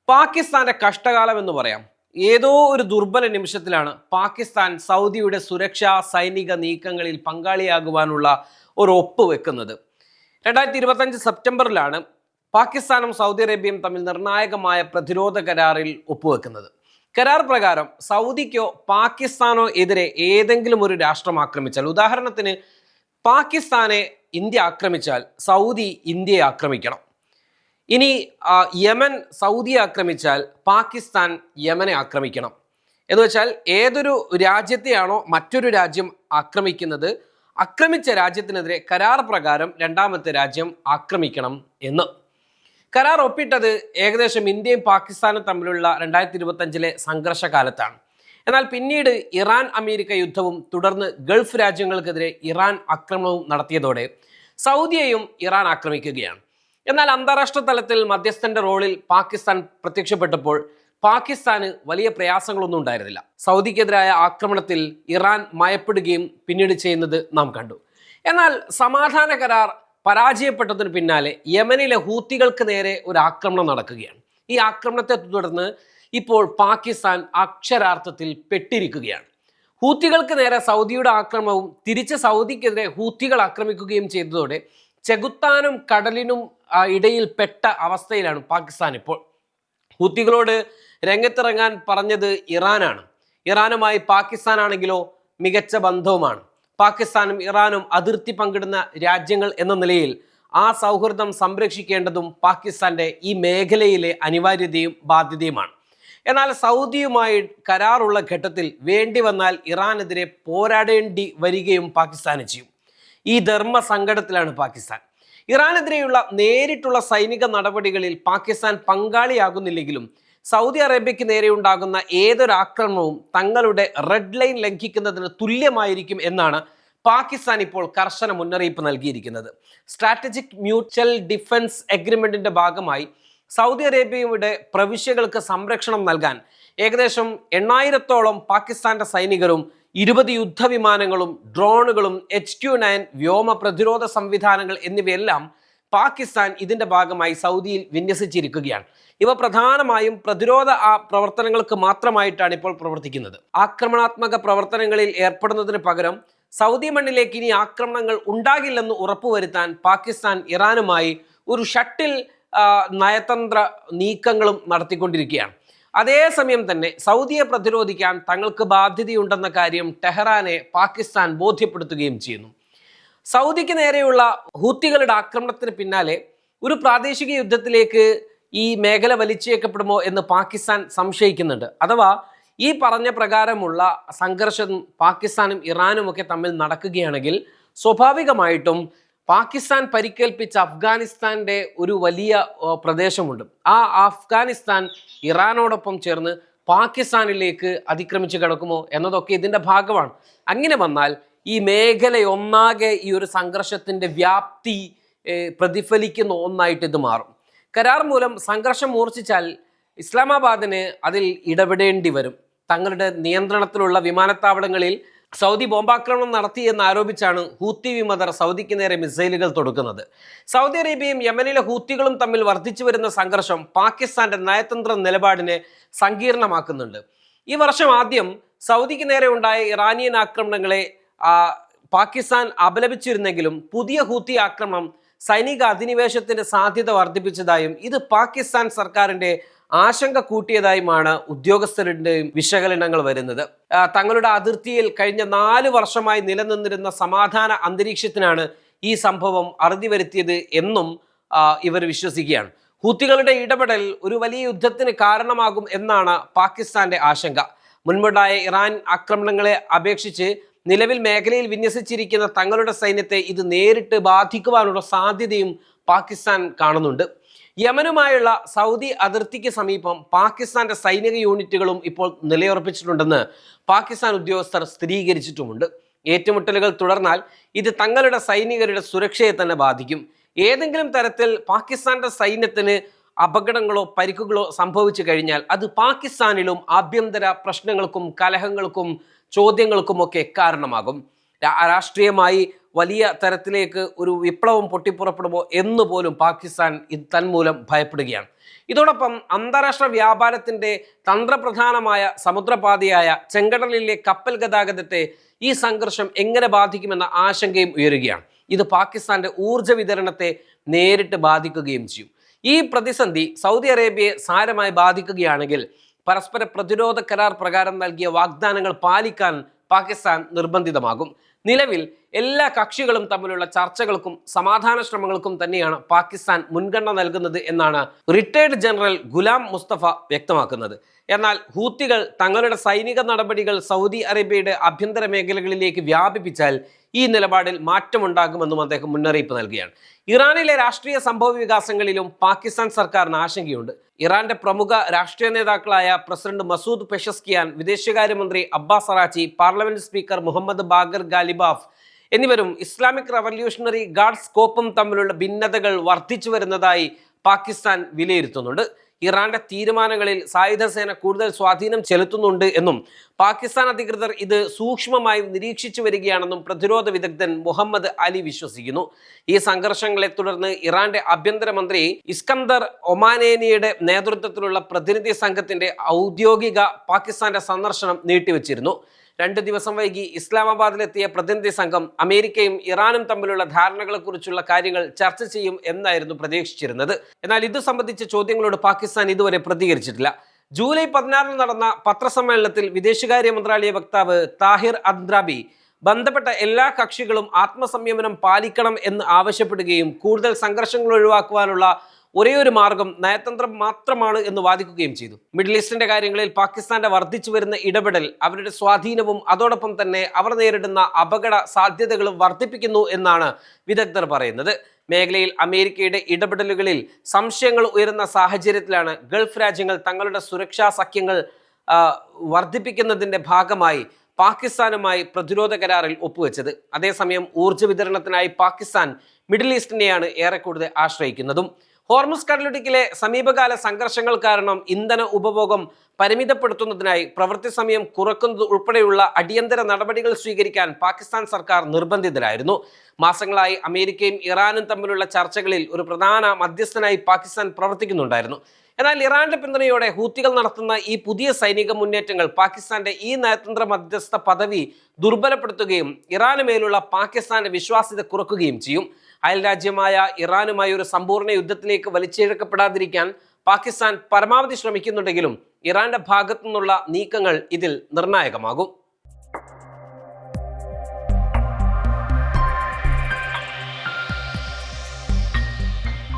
പാകിസ്ഥാന്റെ കഷ്ടകാലം എന്ന് പറയാം. ഏതോ ഒരു ദുർബല നിമിഷത്തിലാണ് പാകിസ്ഥാൻ സൗദിയുടെ സുരക്ഷാ സൈനിക നീക്കങ്ങളിൽ പങ്കാളിയാകുവാനുള്ള ഒരു ഒപ്പ് വെക്കുന്നത്. 2025 സെപ്റ്റംബറിലാണ് പാകിസ്ഥാനും സൗദി അറേബ്യയും തമ്മിൽ നിർണായകമായ പ്രതിരോധ കരാറിൽ ഒപ്പുവെക്കുന്നത്. കരാർ പ്രകാരം സൗദിക്കോ പാകിസ്ഥാനോ എതിരെ ഏതെങ്കിലും ഒരു രാഷ്ട്രം ആക്രമിച്ചാൽ, ഉദാഹരണത്തിന് പാകിസ്ഥാനെ ഇന്ത്യ ആക്രമിച്ചാൽ സൗദി ഇന്ത്യയെ ആക്രമിക്കണം. ഇനി യമൻ സൗദിയെ ആക്രമിച്ചാൽ പാകിസ്ഥാൻ യമനെ ആക്രമിക്കണം. എന്ന് വെച്ചാൽ ഏതൊരു രാജ്യത്തെയാണോ മറ്റൊരു രാജ്യം ആക്രമിക്കുന്നത്, ആക്രമിച്ച രാജ്യത്തിനെതിരെ കരാർ പ്രകാരം രണ്ടാമത്തെ രാജ്യം ആക്രമിക്കണം എന്ന്. കരാർ ഒപ്പിട്ടത് ഏകദേശം ഇന്ത്യയും പാകിസ്ഥാനും തമ്മിലുള്ള 2025 സംഘർഷകാലത്താണ്. എന്നാൽ പിന്നീട് ഇറാൻ അമേരിക്ക യുദ്ധവും തുടർന്ന് ഗൾഫ് രാജ്യങ്ങൾക്കെതിരെ ഇറാൻ ആക്രമണവും നടത്തിയതോടെ സൗദിയെയും ഇറാൻ ആക്രമിക്കുകയാണ്. എന്നാൽ അന്താരാഷ്ട്ര തലത്തിൽ മധ്യസ്ഥന്റെ റോളിൽ പാകിസ്ഥാൻ പ്രത്യക്ഷപ്പെട്ടപ്പോൾ പാകിസ്ഥാന് വലിയ പ്രയാസങ്ങളൊന്നും ഉണ്ടായിരുന്നില്ല. സൗദിക്കെതിരായ ആക്രമണത്തിൽ ഇറാൻ മയപ്പെടുകയും പിന്നീട് ചെയ്യുന്നത് നാം കണ്ടു. എന്നാൽ സമാധാന കരാർ പരാജയപ്പെട്ടതിന് പിന്നാലെ യമനിലെ ഹൂത്തികൾക്ക് നേരെ ഒരു ആക്രമണം നടക്കുകയാണ്. ഈ ആക്രമണത്തെ തുടർന്ന് ഇപ്പോൾ പാകിസ്ഥാൻ അക്ഷരാർത്ഥത്തിൽ പെട്ടിരിക്കുകയാണ്. ഹൂത്തികൾക്ക് നേരെ സൗദിയുടെ ആക്രമണവും തിരിച്ച് സൗദിക്കെതിരെ ഹൂത്തികൾ ആക്രമിക്കുകയും ചെയ്തതോടെ ചെകുത്താനും കടലിനും ഇടയിൽ പെട്ട അവസ്ഥയിലാണ് പാകിസ്ഥാൻ ഇപ്പോൾ. ഹൂത്തികളോട് രംഗത്തിറങ്ങാൻ പറഞ്ഞത് ഇറാനാണ്. ഇറാനുമായി പാകിസ്ഥാനാണെങ്കിലോ മികച്ച ബന്ധവുമാണ്. പാകിസ്ഥാനും ഇറാനും അതിർത്തി പങ്കിടുന്ന രാജ്യങ്ങൾ എന്ന നിലയിൽ ആ സൗഹൃദം സംരക്ഷിക്കേണ്ടതും പാകിസ്ഥാന്റെ ഈ മേഖലയിലെ അനിവാര്യതയും ബാധ്യതയുമാണ്. എന്നാൽ സൗദിയുമായി കരാറുള്ള ഘട്ടത്തിൽ വേണ്ടി വന്നാൽ ഇറാനെതിരെ പോരാടേണ്ടി വരികയും പാകിസ്ഥാന് ചെയ്യും. ഈ ധർമ്മ സങ്കടത്തിലാണ് പാകിസ്ഥാൻ. ഇറാനെതിരെയുള്ള നേരിട്ടുള്ള സൈനിക നടപടികളിൽ പാകിസ്ഥാൻ പങ്കാളിയാകുന്നില്ലെങ്കിലും സൗദി അറേബ്യയ്ക്ക് നേരെയുണ്ടാകുന്ന ഏതൊരാക്രമണവും തങ്ങളുടെ റെഡ് ലൈൻ ലംഘിക്കുന്നതിന് തുല്യമായിരിക്കും എന്നാണ് പാകിസ്ഥാൻ ഇപ്പോൾ കർശന മുന്നറിയിപ്പ് നൽകിയിരിക്കുന്നത്. സ്ട്രാറ്റജിക് മ്യൂച്വൽ ഡിഫൻസ് എഗ്രിമെന്റിന്റെ ഭാഗമായി സൗദി അറേബ്യയുടെ പ്രവിശ്യകൾക്ക് സംരക്ഷണം നൽകാൻ ഏകദേശം 8,000-ഓളം പാകിസ്ഥാന്റെ സൈനികരും 20 യുദ്ധവിമാനങ്ങളും ഡ്രോണുകളും HQ-9 വ്യോമ പ്രതിരോധ സംവിധാനങ്ങൾ എന്നിവയെല്ലാം പാകിസ്ഥാൻ ഇതിന്റെ ഭാഗമായി സൗദിയിൽ വിന്യസിച്ചിരിക്കുകയാണ്. ഇവ പ്രധാനമായും പ്രതിരോധ പ്രവർത്തനങ്ങൾക്ക് മാത്രമായിട്ടാണ് ഇപ്പോൾ പ്രവർത്തിക്കുന്നത്. ആക്രമണാത്മക പ്രവർത്തനങ്ങളിൽ ഏർപ്പെടുന്നതിന് പകരം സൗദി മണ്ണിലേക്ക് ഇനി ആക്രമണങ്ങൾ ഉണ്ടാകില്ലെന്ന് ഉറപ്പുവരുത്താൻ പാകിസ്ഥാൻ ഇറാനുമായി ഒരു ഷട്ടിൽ നയതന്ത്ര നീക്കങ്ങളും നടത്തിക്കൊണ്ടിരിക്കുകയാണ്. അതേസമയം തന്നെ സൗദിയെ പ്രതിരോധിക്കാൻ തങ്ങൾക്ക് ബാധ്യതയുണ്ടെന്ന കാര്യം ടെഹ്റാനെ പാകിസ്ഥാൻ ബോധ്യപ്പെടുത്തുകയും ചെയ്യുന്നു. സൗദിക്ക് നേരെയുള്ള ഹൂത്തികളുടെ ആക്രമണത്തിന് പിന്നാലെ ഒരു പ്രാദേശിക യുദ്ധത്തിലേക്ക് ഈ മേഖല വലിച്ചേക്കപ്പെടുമോ എന്ന് പാകിസ്ഥാൻ സംശയിക്കുന്നുണ്ട്. അഥവാ ഈ പറഞ്ഞ പ്രകാരമുള്ള സംഘർഷം പാകിസ്ഥാനും ഇറാനും ഒക്കെ തമ്മിൽ നടക്കുകയാണെങ്കിൽ സ്വാഭാവികമായിട്ടും പാകിസ്ഥാൻ പരിക്കേൽപ്പിച്ച അഫ്ഗാനിസ്ഥാന്റെ ഒരു വലിയ പ്രദേശമുണ്ട്. ആ അഫ്ഗാനിസ്ഥാൻ ഇറാനോടൊപ്പം ചേർന്ന് പാകിസ്ഥാനിലേക്ക് അതിക്രമിച്ച് കിടക്കുമോ എന്നതൊക്കെ ഇതിൻ്റെ ഭാഗമാണ്. അങ്ങനെ വന്നാൽ ഈ മേഖലയൊന്നാകെ ഈ ഒരു സംഘർഷത്തിൻ്റെ വ്യാപ്തി പ്രതിഫലിക്കുന്ന ഒന്നായിട്ട് ഇത് മാറും. കരാർ മൂലം സംഘർഷം മൂർച്ഛിച്ചാൽ ഇസ്ലാമാബാദിന് അതിൽ ഇടപെടേണ്ടി വരും. തങ്ങളുടെ നിയന്ത്രണത്തിലുള്ള വിമാനത്താവളങ്ങളിൽ സൗദി ബോംബാക്രമണം നടത്തി എന്ന് ആരോപിച്ചാണ് ഹൂത്തി വിമതർ സൗദിക്ക് നേരെ മിസൈലുകൾ തൊടുക്കുന്നത്. സൗദി അറേബ്യയും യമനിലെ ഹൂത്തികളും തമ്മിൽ വർദ്ധിച്ചു വരുന്ന സംഘർഷം പാകിസ്ഥാന്റെ നയതന്ത്ര നിലപാടിനെ സങ്കീർണമാക്കുന്നുണ്ട്. ഈ വർഷം ആദ്യം സൗദിക്ക് നേരെ ഉണ്ടായ ഇറാനിയൻ ആക്രമണങ്ങളെ പാകിസ്ഥാൻ അപലപിച്ചിരുന്നെങ്കിലും പുതിയ ഹൂത്തി ആക്രമണം സൈനിക അധിനിവേശത്തിന്റെ സാധ്യത വർദ്ധിപ്പിച്ചതായും ഇത് പാകിസ്ഥാൻ സർക്കാരിന്റെ ആശങ്ക കൂട്ടിയതായുമാണ് ഉദ്യോഗസ്ഥരുടെ വിശകലനങ്ങൾ വരുന്നത്. തങ്ങളുടെ അതിർത്തിയിൽ കഴിഞ്ഞ 4 വർഷമായി നിലനിന്നിരുന്ന സമാധാന അന്തരീക്ഷത്തിനാണ് ഈ സംഭവം അറുതി വരുത്തിയത് എന്നും ഇവർ വിശ്വസിക്കുകയാണ്. ഹൂത്തികളുടെ ഇടപെടൽ ഒരു വലിയ യുദ്ധത്തിന് കാരണമാകും എന്നാണ് പാകിസ്ഥാന്റെ ആശങ്ക. മുൻപുണ്ടായ ഇറാൻ ആക്രമണങ്ങളെ അപേക്ഷിച്ച് നിലവിൽ മേഖലയിൽ വിന്യസിച്ചിരിക്കുന്ന തങ്ങളുടെ സൈന്യത്തെ ഇത് നേരിട്ട് ബാധിക്കുവാനുള്ള സാധ്യതയും പാകിസ്ഥാൻ കാണുന്നുണ്ട്. യമനുമായുള്ള സൗദി അതിർത്തിക്ക് സമീപം പാകിസ്ഥാന്റെ സൈനിക യൂണിറ്റുകളും ഇപ്പോൾ നിലയുറപ്പിച്ചിട്ടുണ്ടെന്ന് പാകിസ്ഥാൻ ഉദ്യോഗസ്ഥർ സ്ഥിരീകരിച്ചിട്ടുമുണ്ട്. ഏറ്റുമുട്ടലുകൾ തുടർന്നാൽ ഇത് തങ്ങളുടെ സൈനികരുടെ സുരക്ഷയെ തന്നെ ബാധിക്കും. ഏതെങ്കിലും തരത്തിൽ പാകിസ്ഥാന്റെ സൈന്യത്തിന് അപകടങ്ങളോ പരിക്കുകളോ സംഭവിച്ചു കഴിഞ്ഞാൽ അത് പാകിസ്ഥാനിലും ആഭ്യന്തര പ്രശ്നങ്ങൾക്കും കലഹങ്ങൾക്കും ചോദ്യങ്ങൾക്കുമൊക്കെ കാരണമാകും. രാഷ്ട്രീയമായി വലിയ തരത്തിലേക്ക് ഒരു വിപ്ലവം പൊട്ടിപ്പുറപ്പെടുമോ എന്ന് പോലും പാകിസ്ഥാൻ ഇത് തന്മൂലം ഭയപ്പെടുകയാണ്. ഇതോടൊപ്പം അന്താരാഷ്ട്ര വ്യാപാരത്തിന്റെ തന്ത്രപ്രധാനമായ സമുദ്രപാതയായ ചെങ്കടലിലെ കപ്പൽ ഗതാഗതത്തെ ഈ സംഘർഷം എങ്ങനെ ബാധിക്കുമെന്ന ആശങ്കയും ഉയരുകയാണ്. ഇത് പാകിസ്ഥാന്റെ ഊർജ്ജ വിതരണത്തെ നേരിട്ട് ബാധിക്കുകയും ചെയ്യും. ഈ പ്രതിസന്ധി സൗദി അറേബ്യയെ സാരമായി ബാധിക്കുകയാണെങ്കിൽ പരസ്പര പ്രതിരോധ കരാർ പ്രകാരം നൽകിയ വാഗ്ദാനങ്ങൾ പാലിക്കാൻ പാകിസ്ഥാൻ നിർബന്ധിതമാകും. നിലവിൽ എല്ലാ കക്ഷികളും തമ്മിലുള്ള ചർച്ചകൾക്കും സമാധാന ശ്രമങ്ങൾക്കും തന്നെയാണ് പാകിസ്ഥാൻ മുൻഗണന നൽകുന്നത് എന്നാണ് റിട്ടയർഡ് ജനറൽ ഗുലാം മുസ്തഫ വ്യക്തമാക്കുന്നത്. എന്നാൽ ഹൂത്തികൾ തങ്ങളുടെ സൈനിക നടപടികൾ സൗദി അറേബ്യയുടെ ആഭ്യന്തര മേഖലകളിലേക്ക് വ്യാപിപ്പിച്ചാൽ ഈ നിലപാടിൽ മാറ്റമുണ്ടാകുമെന്നും അദ്ദേഹം മുന്നറിയിപ്പ് നൽകുകയാണ്. ഇറാനിലെ രാഷ്ട്രീയ സംഭവ വികാസങ്ങളിലും പാകിസ്ഥാൻ സർക്കാരിന് ആശങ്കയുണ്ട്. ഇറാന്റെ പ്രമുഖ രാഷ്ട്രീയ നേതാക്കളായ പ്രസിഡന്റ് മസൂദ് പെഷസ്കിയാൻ, വിദേശകാര്യമന്ത്രി Abbas Araghchi, parliament speaker Mohammad Bagher Ghalibaf എന്നിവരും ഇസ്ലാമിക് റവല്യൂഷണറി ഗാർഡ് സ്കോപ്പും തമ്മിലുള്ള ഭിന്നതകൾ വർദ്ധിച്ചു വരുന്നതായി പാകിസ്ഥാൻ വിലയിരുത്തുന്നുണ്ട്. ഇറാന്റെ തീരുമാനങ്ങളിൽ സായുധ സേന കൂടുതൽ സ്വാധീനം ചെലുത്തുന്നുണ്ട് എന്നും പാകിസ്ഥാൻ അധികൃതർ ഇത് സൂക്ഷ്മമായി നിരീക്ഷിച്ചു വരികയാണെന്നും പ്രതിരോധ വിദഗ്ധൻ മുഹമ്മദ് അലി വിശ്വസിക്കുന്നു. ഈ സംഘർഷങ്ങളെ തുടർന്ന് ഇറാന്റെ ആഭ്യന്തരമന്ത്രി ഇസ്കന്ദർ ഒമാനേനിയുടെ നേതൃത്വത്തിലുള്ള പ്രതിനിധി സംഘത്തിന്റെ ഔദ്യോഗിക പാകിസ്ഥാന്റെ സന്ദർശനം നീട്ടിവെച്ചിരുന്നു. 2 ദിവസം വൈകി ഇസ്ലാമാബാദിലെത്തിയ പ്രതിനിധി സംഘം അമേരിക്കയും ഇറാനും തമ്മിലുള്ള ധാരണകളെക്കുറിച്ചുള്ള കാര്യങ്ങൾ ചർച്ച ചെയ്യും എന്നായിരുന്നു പ്രതീക്ഷിച്ചിരുന്നത്. എന്നാൽ ഇത് സംബന്ധിച്ച ചോദ്യങ്ങളോട് പാകിസ്ഥാൻ ഇതുവരെ പ്രതികരിച്ചിട്ടില്ല. ജൂലൈ 16 നടന്ന പത്രസമ്മേളനത്തിൽ വിദേശകാര്യ മന്ത്രാലയ വക്താവ് താഹിർ അദ്രാബി ബന്ധപ്പെട്ട എല്ലാ കക്ഷികളും ആത്മസംയമനം പാലിക്കണം എന്ന് ആവശ്യപ്പെടുകയും കൂടുതൽ സംഘർഷങ്ങൾ ഒഴിവാക്കുവാനുള്ള ഒരേയൊരു മാർഗം നയതന്ത്രം മാത്രമാണ് എന്ന് വാദിക്കുകയും ചെയ്തു. മിഡിൽ ഈസ്റ്റിന്റെ കാര്യങ്ങളിൽ പാകിസ്ഥാന്റെ വർദ്ധിച്ചു വരുന്ന ഇടപെടൽ അവരുടെ സ്വാധീനവും അതോടൊപ്പം തന്നെ അവർ നേരിടുന്ന അപകട സാധ്യതകളും വർദ്ധിപ്പിക്കുന്നു എന്നാണ് വിദഗ്ധർ പറയുന്നത്. മേഖലയിൽ അമേരിക്കയുടെ ഇടപെടലുകളിൽ സംശയങ്ങൾ ഉയരുന്ന സാഹചര്യത്തിലാണ് ഗൾഫ് രാജ്യങ്ങൾ തങ്ങളുടെ സുരക്ഷാ സഖ്യങ്ങൾ വർദ്ധിപ്പിക്കുന്നതിന്റെ ഭാഗമായി പാകിസ്ഥാനുമായി പ്രതിരോധ കരാറിൽ ഒപ്പുവെച്ചത്. അതേസമയം ഊർജ്ജ വിതരണത്തിനായി പാകിസ്ഥാൻ മിഡിൽ ഈസ്റ്റിനെയാണ് ഏറെ കൂടുതൽ ആശ്രയിക്കുന്നതും. ഹോർമുസ് കടലിടുക്കിലെ സമീപകാല സംഘർഷങ്ങൾ കാരണം ഇന്ധന ഉപഭോഗം പരിമിതപ്പെടുത്തുന്നതിനായി പ്രവൃത്തി സമയം കുറക്കുന്നത് ഉൾപ്പെടെയുള്ള അടിയന്തര നടപടികൾ സ്വീകരിക്കാൻ പാകിസ്ഥാൻ സർക്കാർ നിർബന്ധിതരായിരുന്നു. മാസങ്ങളായി അമേരിക്കയും ഇറാനും തമ്മിലുള്ള ചർച്ചകളിൽ ഒരു പ്രധാന മധ്യസ്ഥനായി പാകിസ്ഥാൻ പ്രവർത്തിക്കുന്നുണ്ടായിരുന്നു. എന്നാൽ ഇറാന്റെ പിന്തുണയോടെ ഹൂത്തികൾ നടത്തുന്ന ഈ പുതിയ സൈനിക മുന്നേറ്റങ്ങൾ പാകിസ്ഥാന്റെ ഈ നയതന്ത്ര മധ്യസ്ഥ പദവി ദുർബലപ്പെടുത്തുകയും ഇറാന് മേലുള്ള പാകിസ്ഥാന്റെ വിശ്വാസ്യത കുറക്കുകയും ചെയ്യും. അയൽരാജ്യമായ ഇറാനുമായി ഒരു സമ്പൂർണ്ണ യുദ്ധത്തിലേക്ക് വലിച്ചിഴക്കപ്പെടാതിരിക്കാൻ പാകിസ്ഥാൻ പരമാവധി ശ്രമിക്കുന്നുണ്ടെങ്കിലും ഇറാന്റെ ഭാഗത്തു നിന്നുള്ള നീക്കങ്ങൾ ഇതിൽ നിർണായകമാകും.